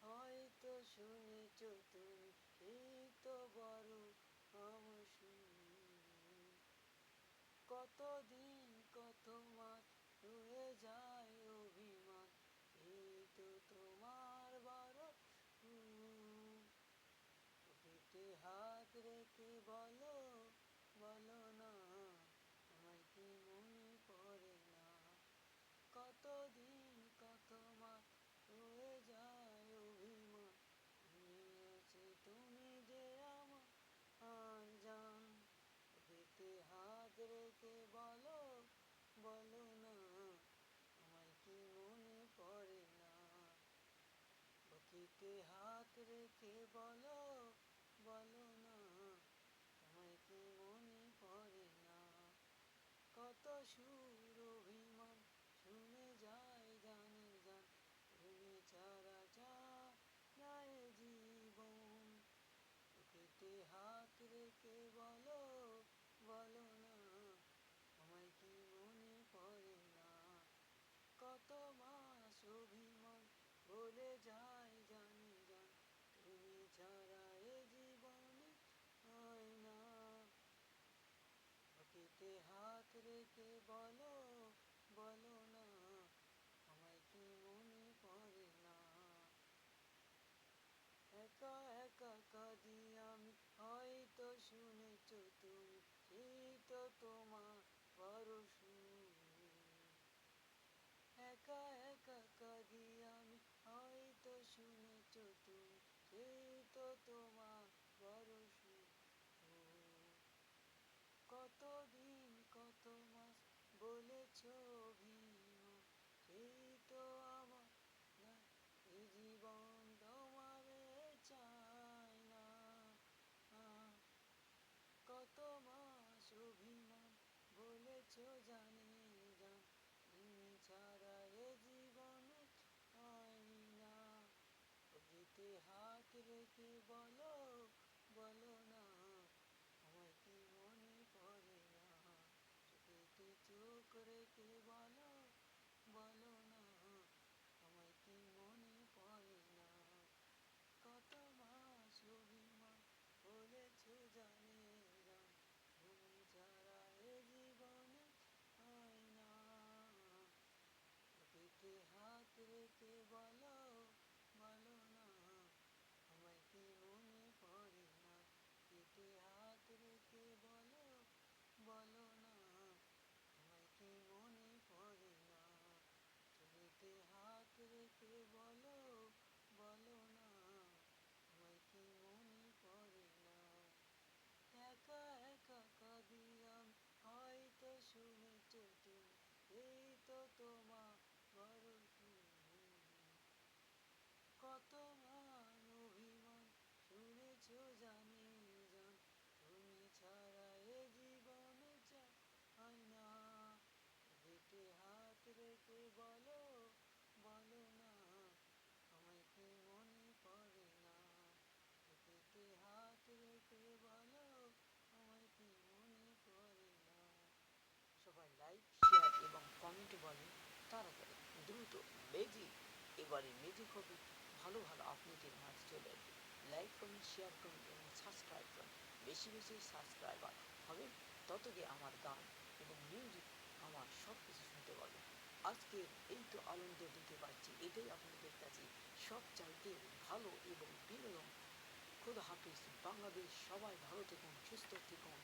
হয়তো শুনেছ তুমি, এই তো বড় আমার সুর। কতদিন কত মাস রয়ে যায় অভিমান, এই তো তোমার বড় সুর। বুকেতে হাত রেখে বলো, বলো না, আমায় কি মনে পড়ে না। কতদিন কত মাস রয়ে যায় অভিমান, নিয়েছে তুমি যে আমার জান। বুকেতে হাত রেখে বলো, বলো না, আমায় কি মনে পড়ে না। বুকেতে হাত রেখে বলো, বলো না, তোমায় কি মনে পড়ে না। কত সুর অভিমান শুনে যায় জানের জান, তুমি ছাড়া যায় জীবন। বুকেতে হাত রেখে বলো, বলো না, আমায় কি মনে পড়ে না। কত মাস অভিমান বলে যায় জানের জান, তুমি ছাড়া এ জীবনে হয় না। বুকেতে হাত রেখে বলো, বলো না, আমায় কি মনে পড়ে না। একা একা কাঁদি আমি, হয়তো শুনেছ তুমি, সেই তো তোমার বড় সুর। একা একা কাঁদি আমি, হয়তো শুনেছ তুমি, সেই তো তোমার বড় সুর। কতদিন কত মাস বলেছ অভিমান, সেই তো আমার না, এই জীবন তোমারে চাই না। কত মাস অভিমান বলেছ জানের জান, তুমি ছাড়া এ জীবনে হয় না। বুকেতে হাত রেখে বলো, বলো না, আমায় কি মনে পড়ে না। চোখেতে চোখ রেখে বলো, বলো না, আমায় কি মনে পড়ে না। কত মাস অভিমান বলেছ জানের জান, তুমি ছাড়া এ জীবনে হয় না। বুকেতে হাত রেখে বলো, বলো না, আমায় কি মনে পড়ে না। বুকেতে হাত রেখে বলো, বলো না, আমায় কি মনে পড়ে না। চোখেতে হাত রেখে বলো, বলো না, আমায় কি মনে পড়ে না। একা একা কাঁদি আমি, হয়তো শুনেছ তুমি, এই তো তোমার বড় সুর। কত মান অভিমান শুনেছ জানের জান, তুমি ছাড়া এ জীবনে চাই না। বুকেতে হাত রেখে বলো, বলো না, আমায় কি মনে পড়ে না। বুকেতে হাত রেখে বলো, আমায় কি মনে পড়ে না। সবাই লাইক, শেয়ার এবং কমেন্টে বলেন তাড়াতাড়ি, দ্রুত, ম্যাজিক। এবারে ম্যাজিক হবে ভালো ভালো আপনাদের মাঝে চলে আসবে। লাইক করুন, শেয়ার করুন এবং সাবস্ক্রাইব করুন। বেশি বেশি সাবস্ক্রাইবার হবেন, ততই আমার গান এবং মিউজিক আমার সব কিছু শুনতে পাবেন। আজকে এই তো আনন্দ দিতে পারছি, এটাই আপনাদের কাছে সবচাইতে ভালো এবং বিনোদন। খোদা হাফিজ। বাংলাদেশ সবাই ভালো থাকুন, সুস্থ থাকুন।